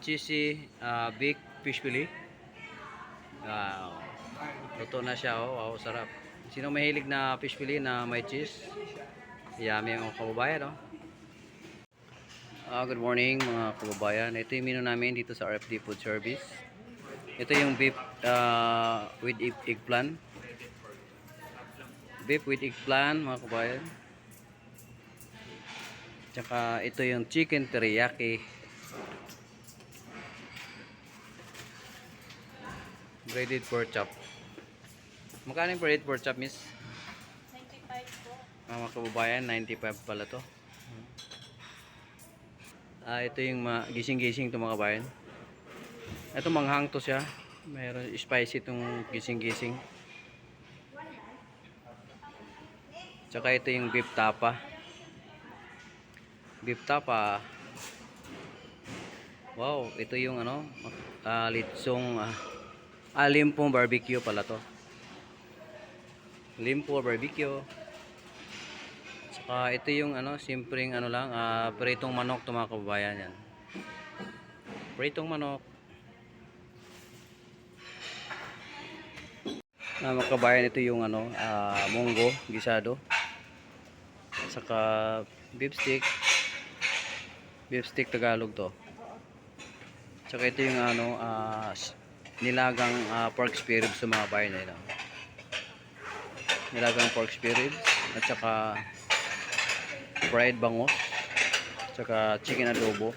cheesy baked fish fillet. Wow. Luto na siya, oh. Wow, sarap. Sino mahilig na fish fillet na may cheese? Yummy mga kababayan, oh. Good morning mga kababayan. Ito yung menu namin dito sa RFD Food Service. Ito yung beef with eggplant. Beef with eggplant mga kababayan. Tsaka ito yung chicken teriyaki. Breaded pork chop. Magkano yung breaded pork chop, miss? 95 po. Mga kababayan, 95 pala to. Ito yung gising-gising to mga kababayan. Ito manghang to siya. Mayroon spicy itong gising-gising. Tsaka ito yung beef tapa. Beef tapa. Wow, ito yung ano, litsong limpong barbecue pala to. Limpo barbecue. Tsaka ito yung ano, simpleng ano lang, pritong manok to mga kababayan yan. Pritong manok. Mga kababayan, ito yung ano, munggo gisado. Saka beef stick. Beef stick Tagalog to. Tsaka ito yung ano, nilagang pork spare ribs sa mga bayan nila. Nilagang pork spare ribs at saka fried bangus, tsaka chicken adobo.